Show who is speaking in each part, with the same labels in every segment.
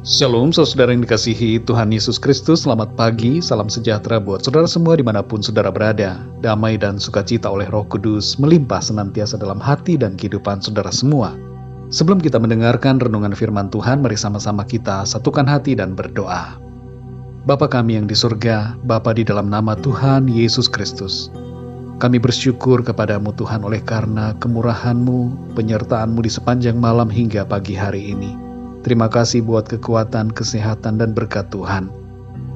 Speaker 1: Shalom saudara yang dikasihi Tuhan Yesus Kristus, selamat pagi, salam sejahtera buat saudara semua dimanapun saudara berada. Damai dan sukacita oleh Roh Kudus melimpah senantiasa dalam hati dan kehidupan saudara semua. Sebelum kita mendengarkan renungan firman Tuhan, mari sama-sama kita satukan hati dan berdoa. Bapa kami yang di surga, Bapa di dalam nama Tuhan Yesus Kristus, kami bersyukur kepadamu Tuhan oleh karena kemurahan-Mu, penyertaan-Mu di sepanjang malam hingga pagi hari ini. Terima kasih buat kekuatan, kesehatan, dan berkat Tuhan.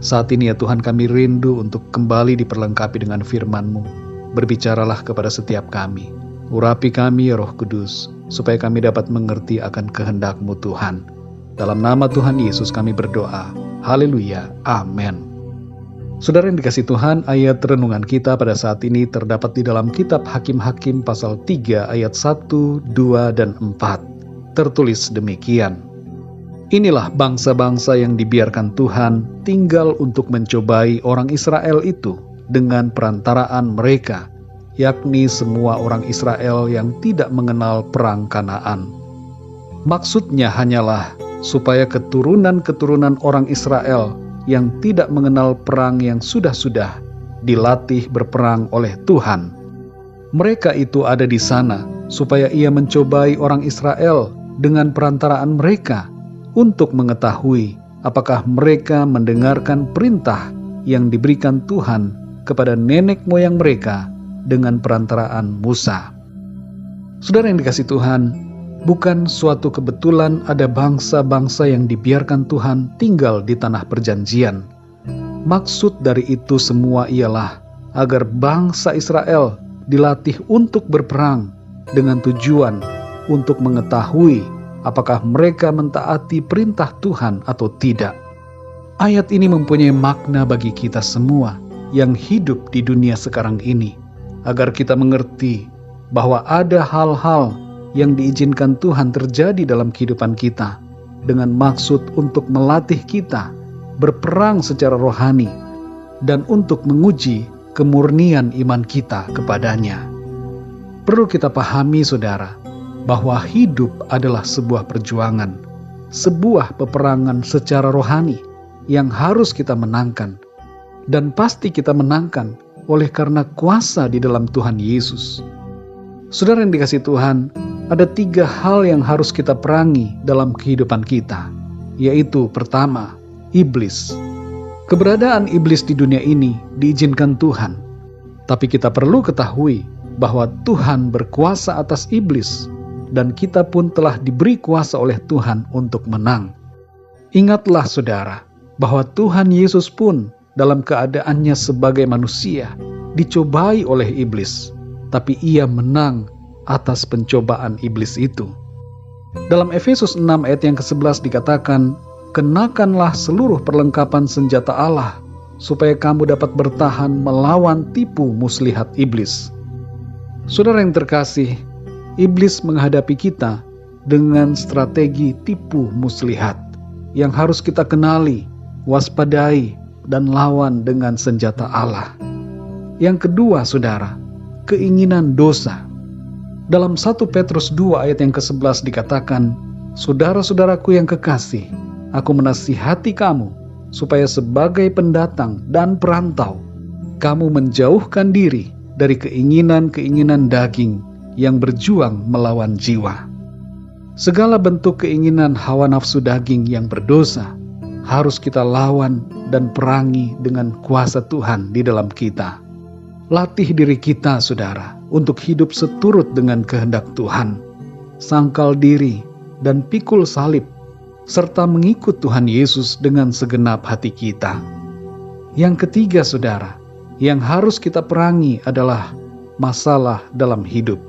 Speaker 1: Saat ini ya Tuhan, kami rindu untuk kembali diperlengkapi dengan firman-Mu. Berbicaralah kepada setiap kami. Urapi kami ya Roh Kudus, supaya kami dapat mengerti akan kehendak-Mu Tuhan. Dalam nama Tuhan Yesus kami berdoa. Haleluya. Amin. Saudara yang dikasih Tuhan, ayat renungan kita pada saat ini terdapat di dalam kitab Hakim-Hakim pasal 3 ayat 1, 2, dan 4. Tertulis demikian. Inilah bangsa-bangsa yang dibiarkan Tuhan tinggal untuk mencobai orang Israel itu dengan perantaraan mereka, yakni semua orang Israel yang tidak mengenal perang Kanaan. Maksudnya hanyalah supaya keturunan-keturunan orang Israel yang tidak mengenal perang yang sudah-sudah dilatih berperang oleh Tuhan. Mereka itu ada di sana supaya ia mencobai orang Israel dengan perantaraan mereka, untuk mengetahui apakah mereka mendengarkan perintah yang diberikan Tuhan kepada nenek moyang mereka dengan perantaraan Musa. Saudara yang dikasih Tuhan, bukan suatu kebetulan ada bangsa-bangsa yang dibiarkan Tuhan tinggal di tanah perjanjian. Maksud dari itu semua ialah agar bangsa Israel dilatih untuk berperang dengan tujuan untuk mengetahui apakah mereka mentaati perintah Tuhan atau tidak. Ayat ini mempunyai makna bagi kita semua yang hidup di dunia sekarang ini, agar kita mengerti bahwa ada hal-hal yang diizinkan Tuhan terjadi dalam kehidupan kita, dengan maksud untuk melatih kita berperang secara rohani, dan untuk menguji kemurnian iman kita kepadanya. Perlu kita pahami saudara, bahwa hidup adalah sebuah perjuangan, sebuah peperangan secara rohani yang harus kita menangkan, dan pasti kita menangkan oleh karena kuasa di dalam Tuhan Yesus. Saudara yang dikasih Tuhan, ada 3 hal yang harus kita perangi dalam kehidupan kita, yaitu pertama, iblis. Keberadaan iblis di dunia ini diizinkan Tuhan, tapi kita perlu ketahui bahwa Tuhan berkuasa atas iblis, dan kita pun telah diberi kuasa oleh Tuhan untuk menang. Ingatlah saudara, bahwa Tuhan Yesus pun dalam keadaannya sebagai manusia dicobai oleh iblis, tapi ia menang atas pencobaan iblis itu. Dalam Efesus 6 ayat yang ke-11 dikatakan, kenakanlah seluruh perlengkapan senjata Allah, supaya kamu dapat bertahan melawan tipu muslihat iblis. Saudara yang terkasih, iblis menghadapi kita dengan strategi tipu muslihat yang harus kita kenali, waspadai, dan lawan dengan senjata Allah. Yang kedua saudara, keinginan dosa. Dalam 1 Petrus 2 ayat yang ke-11 dikatakan, saudara-saudaraku yang kekasih, aku menasihati kamu supaya sebagai pendatang dan perantau, kamu menjauhkan diri dari keinginan-keinginan daging yang berjuang melawan jiwa. Segala bentuk keinginan hawa nafsu daging yang berdosa harus kita lawan dan perangi dengan kuasa Tuhan di dalam kita. Latih diri kita, saudara, untuk hidup seturut dengan kehendak Tuhan. Sangkal diri dan pikul salib, serta mengikut Tuhan Yesus dengan segenap hati kita. Yang ketiga, saudara, yang harus kita perangi adalah masalah dalam hidup.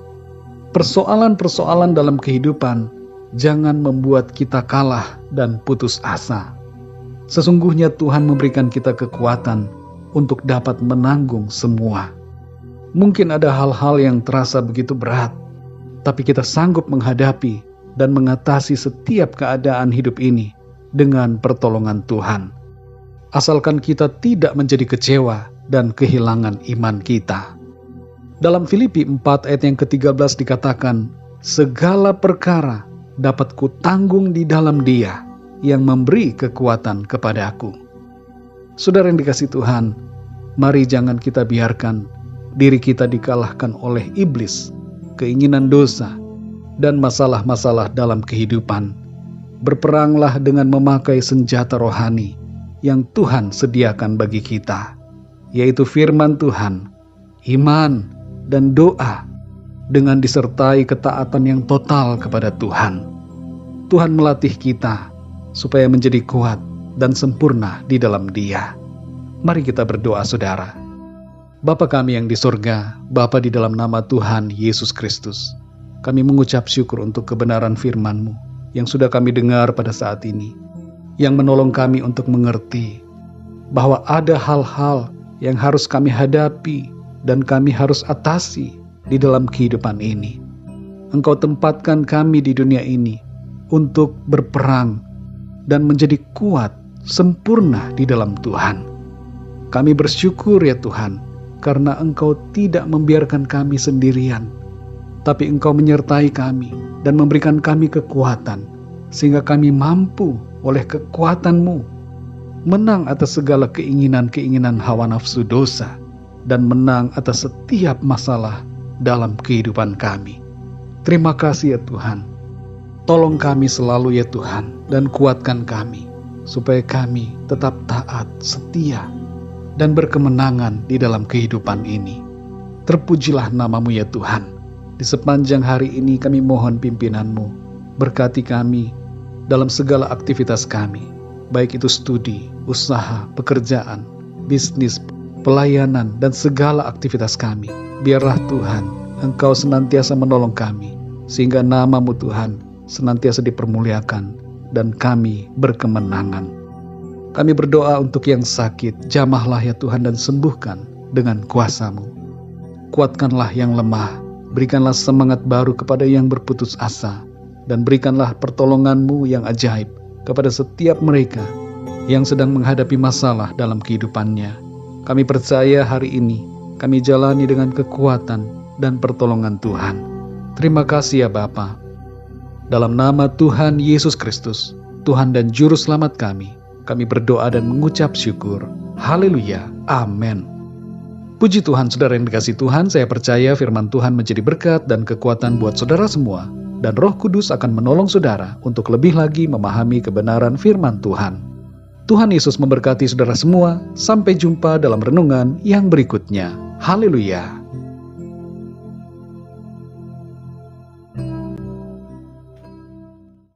Speaker 1: Persoalan-persoalan dalam kehidupan jangan membuat kita kalah dan putus asa. Sesungguhnya Tuhan memberikan kita kekuatan untuk dapat menanggung semua. Mungkin ada hal-hal yang terasa begitu berat, tapi kita sanggup menghadapi dan mengatasi setiap keadaan hidup ini dengan pertolongan Tuhan. Asalkan kita tidak menjadi kecewa dan kehilangan iman kita. Dalam Filipi 4 ayat yang ke-13 dikatakan, segala perkara dapat kutanggung di dalam Dia yang memberi kekuatan kepadaku. Saudara yang dikasihi Tuhan, mari jangan kita biarkan diri kita dikalahkan oleh iblis, keinginan dosa, dan masalah-masalah dalam kehidupan. Berperanglah dengan memakai senjata rohani yang Tuhan sediakan bagi kita, yaitu firman Tuhan, iman, dan doa, dengan disertai ketaatan yang total kepada Tuhan. Tuhan melatih kita supaya menjadi kuat dan sempurna di dalam Dia. Mari kita berdoa, saudara. Bapa kami yang di surga, Bapa, di dalam nama Tuhan Yesus Kristus, kami mengucap syukur untuk kebenaran firman-Mu yang sudah kami dengar pada saat ini, yang menolong kami untuk mengerti bahwa ada hal-hal yang harus kami hadapi dan kami harus atasi di dalam kehidupan ini. Engkau tempatkan kami di dunia ini untuk berperang dan menjadi kuat, sempurna di dalam Tuhan. Kami bersyukur ya Tuhan, karena Engkau tidak membiarkan kami sendirian, tapi Engkau menyertai kami dan memberikan kami kekuatan, sehingga kami mampu oleh kekuatan-Mu menang atas segala keinginan-keinginan hawa nafsu dosa, dan menang atas setiap masalah dalam kehidupan kami. Terima kasih ya Tuhan. Tolong kami selalu ya Tuhan, dan kuatkan kami, supaya kami tetap taat, setia, dan berkemenangan di dalam kehidupan ini. Terpujilah nama-Mu ya Tuhan. Di sepanjang hari ini kami mohon pimpinan-Mu. Berkati kami dalam segala aktivitas kami, baik itu studi, usaha, pekerjaan, bisnis, pelayanan, dan segala aktivitas kami. Biarlah Tuhan, Engkau senantiasa menolong kami, sehingga nama-Mu Tuhan senantiasa dipermuliakan, dan kami berkemenangan. Kami berdoa untuk yang sakit, jamahlah ya Tuhan dan sembuhkan dengan kuasa-Mu. Kuatkanlah yang lemah, berikanlah semangat baru kepada yang berputus asa, dan berikanlah pertolongan-Mu yang ajaib kepada setiap mereka yang sedang menghadapi masalah dalam kehidupannya. Kami percaya hari ini kami jalani dengan kekuatan dan pertolongan Tuhan. Terima kasih ya Bapa. Dalam nama Tuhan Yesus Kristus, Tuhan dan Juru Selamat kami berdoa dan mengucap syukur. Haleluya. Amin. Puji Tuhan, saudara yang dikasihi Tuhan, saya percaya firman Tuhan menjadi berkat dan kekuatan buat saudara semua, dan Roh Kudus akan menolong saudara untuk lebih lagi memahami kebenaran firman Tuhan. Tuhan Yesus memberkati saudara semua. Sampai jumpa dalam renungan yang berikutnya. Haleluya.